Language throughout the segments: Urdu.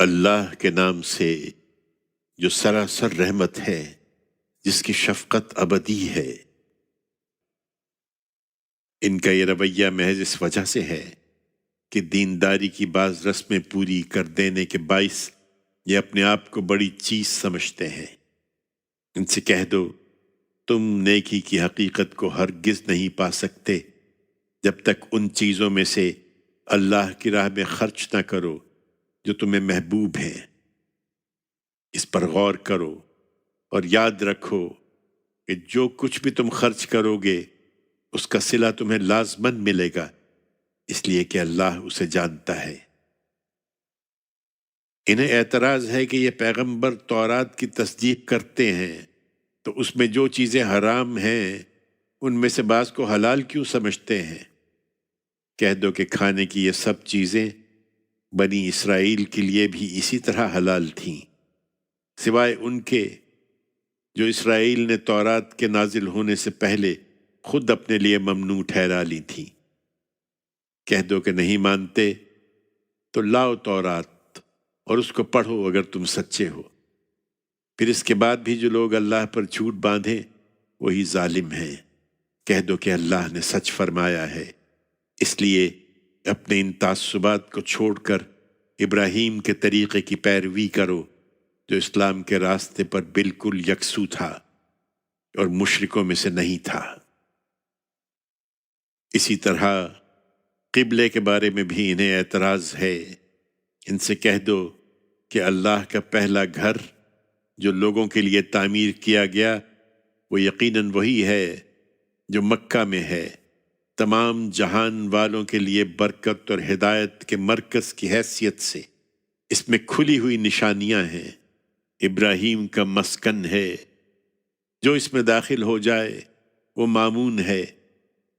اللہ کے نام سے جو سراسر رحمت ہے، جس کی شفقت ابدی ہے۔ ان کا یہ رویہ محض اس وجہ سے ہے کہ دینداری کی بعض رسمیں پوری کر دینے کے باعث یہ اپنے آپ کو بڑی چیز سمجھتے ہیں۔ ان سے کہہ دو تم نیکی کی حقیقت کو ہرگز نہیں پا سکتے جب تک ان چیزوں میں سے اللہ کی راہ میں خرچ نہ کرو جو تمہیں محبوب ہیں۔ اس پر غور کرو اور یاد رکھو کہ جو کچھ بھی تم خرچ کرو گے اس کا صلہ تمہیں لازماً ملے گا، اس لیے کہ اللہ اسے جانتا ہے۔ انہیں اعتراض ہے کہ یہ پیغمبر تورات کی تصدیق کرتے ہیں تو اس میں جو چیزیں حرام ہیں ان میں سے بعض کو حلال کیوں سمجھتے ہیں؟ کہہ دو کہ کھانے کی یہ سب چیزیں بنی اسرائیل کے لیے بھی اسی طرح حلال تھیں، سوائے ان کے جو اسرائیل نے تورات کے نازل ہونے سے پہلے خود اپنے لیے ممنوع ٹھہرا لی تھیں۔ کہہ دو کہ نہیں مانتے تو لاؤ تورات اور اس کو پڑھو اگر تم سچے ہو۔ پھر اس کے بعد بھی جو لوگ اللہ پر جھوٹ باندھیں وہی ظالم ہیں۔ کہہ دو کہ اللہ نے سچ فرمایا ہے، اس لیے اپنے ان تعصبات کو چھوڑ کر ابراہیم کے طریقے کی پیروی کرو جو اسلام کے راستے پر بالکل یکسو تھا اور مشرکوں میں سے نہیں تھا۔ اسی طرح قبلے کے بارے میں بھی انہیں اعتراض ہے۔ ان سے کہہ دو کہ اللہ کا پہلا گھر جو لوگوں کے لیے تعمیر کیا گیا وہ یقیناً وہی ہے جو مکہ میں ہے، تمام جہان والوں کے لیے برکت اور ہدایت کے مرکز کی حیثیت سے۔ اس میں کھلی ہوئی نشانیاں ہیں، ابراہیم کا مسکن ہے، جو اس میں داخل ہو جائے وہ مامون ہے،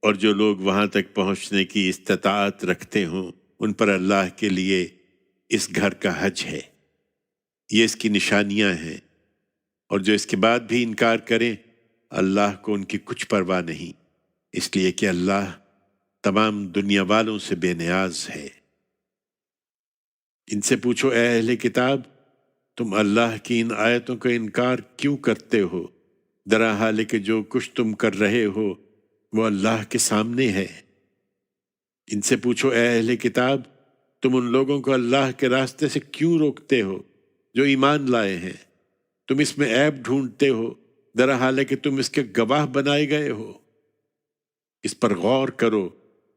اور جو لوگ وہاں تک پہنچنے کی استطاعت رکھتے ہوں ان پر اللہ کے لیے اس گھر کا حج ہے۔ یہ اس کی نشانیاں ہیں، اور جو اس کے بعد بھی انکار کریں اللہ کو ان کی کچھ پرواہ نہیں، اس لیے کہ اللہ تمام دنیا والوں سے بے نیاز ہے۔ ان سے پوچھو اے اہل کتاب، تم اللہ کی ان آیتوں کا انکار کیوں کرتے ہو، درا حال کہ جو کچھ تم کر رہے ہو وہ اللہ کے سامنے ہے۔ ان سے پوچھو اے اہل کتاب، تم ان لوگوں کو اللہ کے راستے سے کیوں روکتے ہو جو ایمان لائے ہیں؟ تم اس میں عیب ڈھونڈتے ہو درا حال کہ تم اس کے گواہ بنائے گئے ہو۔ اس پر غور کرو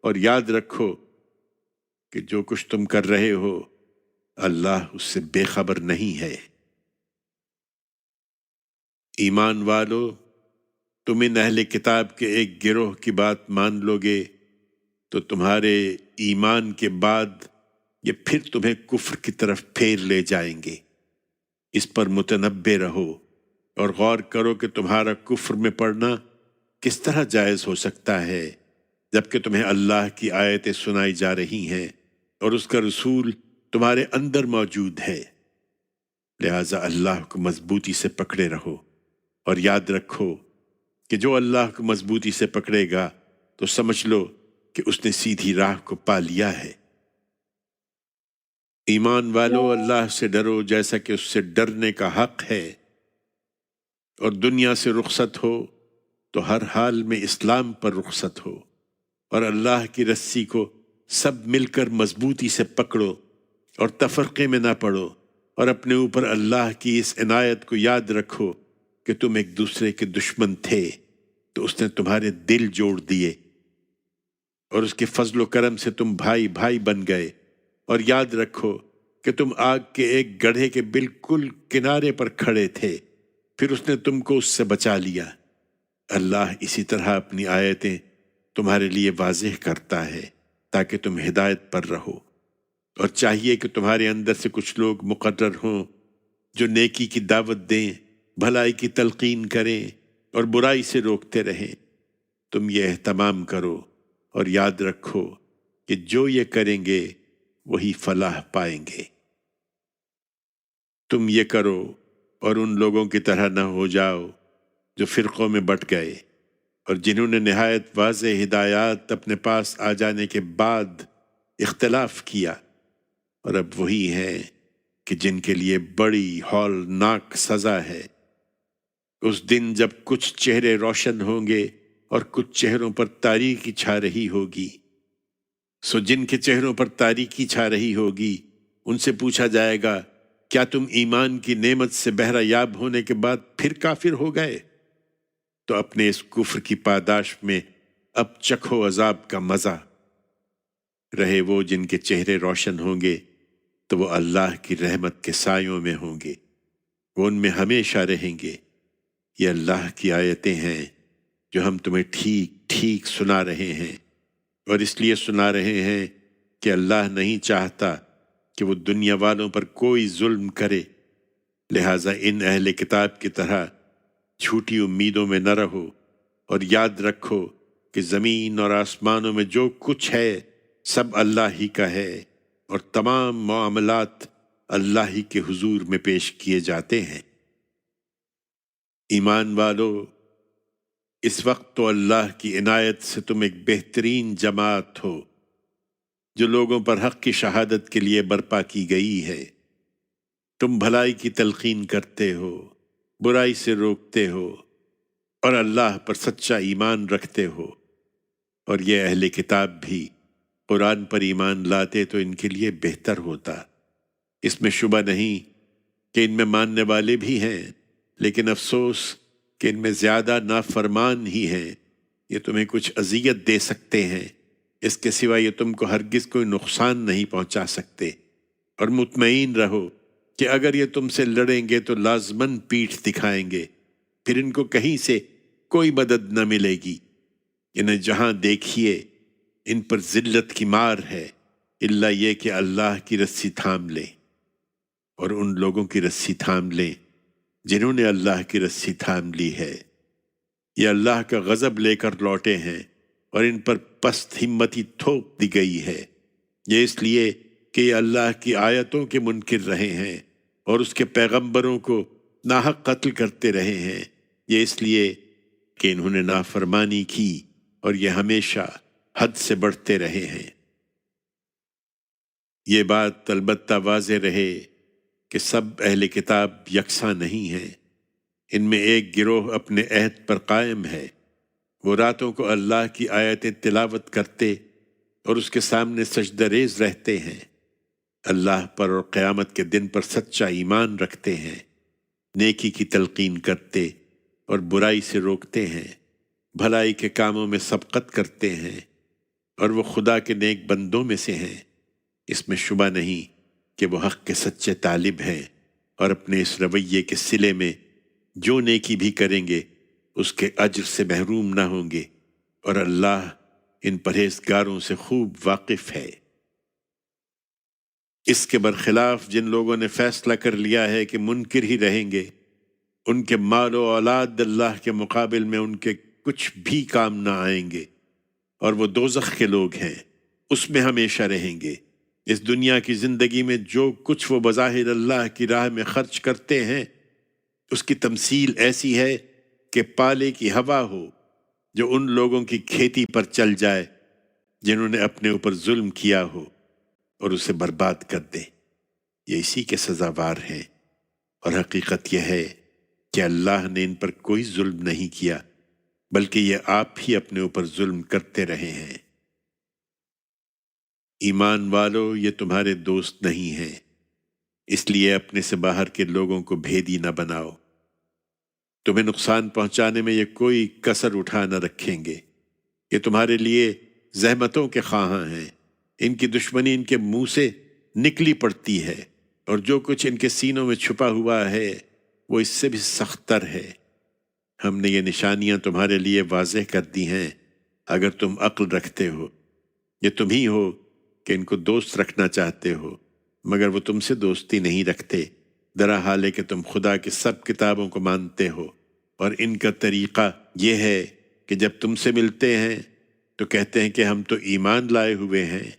اور یاد رکھو کہ جو کچھ تم کر رہے ہو اللہ اس سے بے خبر نہیں ہے۔ ایمان والو، تم ان اہل کتاب کے ایک گروہ کی بات مان لو گے تو تمہارے ایمان کے بعد یہ پھر تمہیں کفر کی طرف پھیر لے جائیں گے۔ اس پر متنبہ رہو اور غور کرو کہ تمہارا کفر میں پڑنا کس طرح جائز ہو سکتا ہے جبکہ تمہیں اللہ کی آیتیں سنائی جا رہی ہیں اور اس کا رسول تمہارے اندر موجود ہے۔ لہٰذا اللہ کو مضبوطی سے پکڑے رہو اور یاد رکھو کہ جو اللہ کو مضبوطی سے پکڑے گا تو سمجھ لو کہ اس نے سیدھی راہ کو پا لیا ہے۔ ایمان والو، اللہ سے ڈرو جیسا کہ اس سے ڈرنے کا حق ہے، اور دنیا سے رخصت ہو تو ہر حال میں اسلام پر رخصت ہو، اور اللہ کی رسی کو سب مل کر مضبوطی سے پکڑو اور تفرقے میں نہ پڑو، اور اپنے اوپر اللہ کی اس عنایت کو یاد رکھو کہ تم ایک دوسرے کے دشمن تھے تو اس نے تمہارے دل جوڑ دیے، اور اس کے فضل و کرم سے تم بھائی بھائی بن گئے۔ اور یاد رکھو کہ تم آگ کے ایک گڑھے کے بالکل کنارے پر کھڑے تھے، پھر اس نے تم کو اس سے بچا لیا۔ اللہ اسی طرح اپنی آیتیں تمہارے لیے واضح کرتا ہے تاکہ تم ہدایت پر رہو، اور چاہیے کہ تمہارے اندر سے کچھ لوگ مقرر ہوں جو نیکی کی دعوت دیں، بھلائی کی تلقین کریں اور برائی سے روکتے رہیں۔ تم یہ اہتمام کرو اور یاد رکھو کہ جو یہ کریں گے وہی فلاح پائیں گے۔ تم یہ کرو اور ان لوگوں کی طرح نہ ہو جاؤ جو فرقوں میں بٹ گئے اور جنہوں نے نہایت واضح ہدایات اپنے پاس آ جانے کے بعد اختلاف کیا، اور اب وہی ہیں کہ جن کے لیے بڑی ہولناک سزا ہے۔ اس دن جب کچھ چہرے روشن ہوں گے اور کچھ چہروں پر تاریکی چھا رہی ہوگی، سو جن کے چہروں پر تاریکی چھا رہی ہوگی ان سے پوچھا جائے گا، کیا تم ایمان کی نعمت سے بہرہ یاب ہونے کے بعد پھر کافر ہو گئے؟ تو اپنے اس کفر کی پاداش میں اب چکھو عذاب کا مزہ۔ رہے وہ جن کے چہرے روشن ہوں گے تو وہ اللہ کی رحمت کے سایوں میں ہوں گے، وہ ان میں ہمیشہ رہیں گے۔ یہ اللہ کی آیتیں ہیں جو ہم تمہیں ٹھیک ٹھیک سنا رہے ہیں، اور اس لیے سنا رہے ہیں کہ اللہ نہیں چاہتا کہ وہ دنیا والوں پر کوئی ظلم کرے، لہٰذا ان اہل کتاب کی طرح جھوٹی امیدوں میں نہ رہو، اور یاد رکھو کہ زمین اور آسمانوں میں جو کچھ ہے سب اللہ ہی کا ہے، اور تمام معاملات اللہ ہی کے حضور میں پیش کیے جاتے ہیں۔ ایمان والو، اس وقت تو اللہ کی عنایت سے تم ایک بہترین جماعت ہو جو لوگوں پر حق کی شہادت کے لیے برپا کی گئی ہے۔ تم بھلائی کی تلقین کرتے ہو، برائی سے روکتے ہو، اور اللہ پر سچا ایمان رکھتے ہو۔ اور یہ اہل کتاب بھی قرآن پر ایمان لاتے تو ان کے لیے بہتر ہوتا۔ اس میں شبہ نہیں کہ ان میں ماننے والے بھی ہیں، لیکن افسوس کہ ان میں زیادہ نافرمان ہی ہیں۔ یہ تمہیں کچھ اذیت دے سکتے ہیں، اس کے سوا یہ تم کو ہرگز کوئی نقصان نہیں پہنچا سکتے، اور مطمئن رہو کہ اگر یہ تم سے لڑیں گے تو لازماً پیٹھ دکھائیں گے، پھر ان کو کہیں سے کوئی مدد نہ ملے گی۔ انہیں جہاں دیکھیے ان پر ذلت کی مار ہے، الا یہ کہ اللہ کی رسی تھام لیں، اور ان لوگوں کی رسی تھام لیں جنہوں نے اللہ کی رسی تھام لی ہے۔ یہ اللہ کا غضب لے کر لوٹے ہیں، اور ان پر پست ہمتی تھوپ دی گئی ہے۔ یہ اس لیے کہ یہ اللہ کی آیتوں کے منکر رہے ہیں اور اس کے پیغمبروں کو ناحق قتل کرتے رہے ہیں۔ یہ اس لیے کہ انہوں نے نافرمانی کی اور یہ ہمیشہ حد سے بڑھتے رہے ہیں۔ یہ بات البتہ واضح رہے کہ سب اہل کتاب یکساں نہیں ہیں۔ ان میں ایک گروہ اپنے عہد پر قائم ہے، وہ راتوں کو اللہ کی آیتیں تلاوت کرتے اور اس کے سامنے سجدہ ریز رہتے ہیں، اللہ پر اور قیامت کے دن پر سچا ایمان رکھتے ہیں، نیکی کی تلقین کرتے اور برائی سے روکتے ہیں، بھلائی کے کاموں میں سبقت کرتے ہیں، اور وہ خدا کے نیک بندوں میں سے ہیں۔ اس میں شبہ نہیں کہ وہ حق کے سچے طالب ہیں، اور اپنے اس رویے کے صلے میں جو نیکی بھی کریں گے اس کے اجر سے محروم نہ ہوں گے، اور اللہ ان پرہیزگاروں سے خوب واقف ہے۔ اس کے برخلاف جن لوگوں نے فیصلہ کر لیا ہے کہ منکر ہی رہیں گے، ان کے مال و اولاد اللہ کے مقابل میں ان کے کچھ بھی کام نہ آئیں گے، اور وہ دوزخ کے لوگ ہیں، اس میں ہمیشہ رہیں گے۔ اس دنیا کی زندگی میں جو کچھ وہ بظاہر اللہ کی راہ میں خرچ کرتے ہیں، اس کی تمثیل ایسی ہے کہ پالے کی ہوا ہو جو ان لوگوں کی کھیتی پر چل جائے جنہوں نے اپنے اوپر ظلم کیا ہو اور اسے برباد کر دے۔ یہ اسی کے سزاوار ہیں، اور حقیقت یہ ہے کہ اللہ نے ان پر کوئی ظلم نہیں کیا، بلکہ یہ آپ ہی اپنے اوپر ظلم کرتے رہے ہیں۔ ایمان والو، یہ تمہارے دوست نہیں ہیں، اس لیے اپنے سے باہر کے لوگوں کو بھیدی نہ بناؤ۔ تمہیں نقصان پہنچانے میں یہ کوئی کسر اٹھا نہ رکھیں گے۔ یہ تمہارے لیے زحمتوں کے خواہاں ہیں، ان کی دشمنی ان کے منہ سے نکلی پڑتی ہے، اور جو کچھ ان کے سینوں میں چھپا ہوا ہے وہ اس سے بھی سخت تر ہے۔ ہم نے یہ نشانیاں تمہارے لیے واضح کر دی ہیں، اگر تم عقل رکھتے ہو۔ یہ تم ہی ہو کہ ان کو دوست رکھنا چاہتے ہو، مگر وہ تم سے دوستی نہیں رکھتے، درا حال ہے کہ تم خدا کی سب کتابوں کو مانتے ہو۔ اور ان کا طریقہ یہ ہے کہ جب تم سے ملتے ہیں تو کہتے ہیں کہ ہم تو ایمان لائے ہوئے ہیں،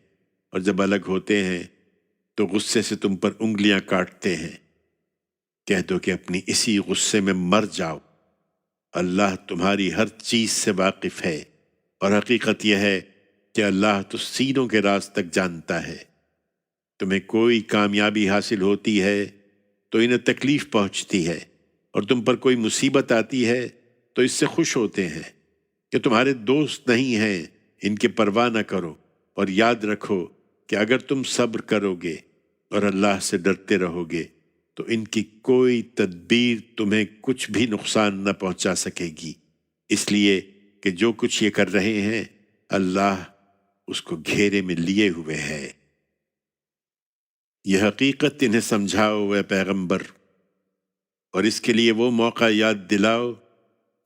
اور جب الگ ہوتے ہیں تو غصے سے تم پر انگلیاں کاٹتے ہیں۔ کہہ دو کہ اپنی اسی غصے میں مر جاؤ، اللہ تمہاری ہر چیز سے واقف ہے، اور حقیقت یہ ہے کہ اللہ تو سینوں کے راز تک جانتا ہے۔ تمہیں کوئی کامیابی حاصل ہوتی ہے تو انہیں تکلیف پہنچتی ہے، اور تم پر کوئی مصیبت آتی ہے تو اس سے خوش ہوتے ہیں کہ تمہارے دوست نہیں ہیں۔ ان کی پرواہ نہ کرو، اور یاد رکھو کہ اگر تم صبر کرو گے اور اللہ سے ڈرتے رہو گے تو ان کی کوئی تدبیر تمہیں کچھ بھی نقصان نہ پہنچا سکے گی، اس لیے کہ جو کچھ یہ کر رہے ہیں اللہ اس کو گھیرے میں لیے ہوئے ہے۔ یہ حقیقت انہیں سمجھاؤ اے پیغمبر، اور اس کے لیے وہ موقع یاد دلاؤ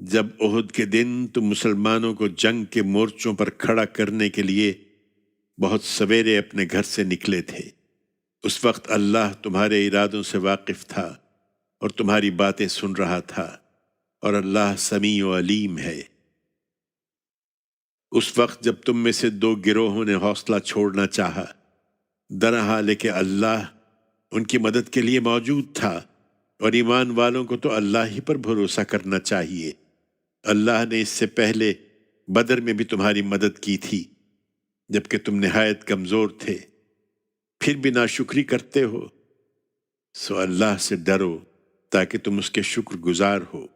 جب احد کے دن تم مسلمانوں کو جنگ کے مورچوں پر کھڑا کرنے کے لیے بہت سویرے اپنے گھر سے نکلے تھے۔ اس وقت اللہ تمہارے ارادوں سے واقف تھا اور تمہاری باتیں سن رہا تھا، اور اللہ سمیع و علیم ہے۔ اس وقت جب تم میں سے دو گروہوں نے حوصلہ چھوڑنا چاہا، درحال کہ اللہ ان کی مدد کے لیے موجود تھا، اور ایمان والوں کو تو اللہ ہی پر بھروسہ کرنا چاہیے۔ اللہ نے اس سے پہلے بدر میں بھی تمہاری مدد کی تھی جبکہ تم نہایت کمزور تھے، پھر بھی ناشکری کرتے ہو، سو اللہ سے ڈرو تاکہ تم اس کے شکر گزار ہو۔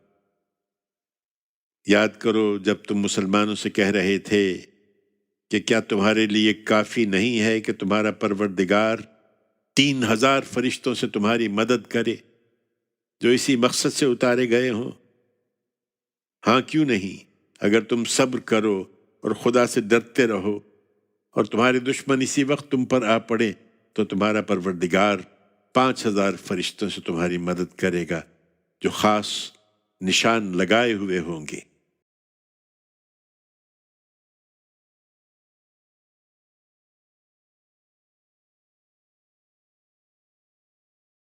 یاد کرو جب تم مسلمانوں سے کہہ رہے تھے کہ کیا تمہارے لیے کافی نہیں ہے کہ تمہارا پروردگار 3000 فرشتوں سے تمہاری مدد کرے جو اسی مقصد سے اتارے گئے ہوں؟ ہاں کیوں نہیں، اگر تم صبر کرو اور خدا سے ڈرتے رہو اور تمہارے دشمن اسی وقت تم پر آ پڑے تو تمہارا پروردگار 5000 فرشتوں سے تمہاری مدد کرے گا جو خاص نشان لگائے ہوئے ہوں گے۔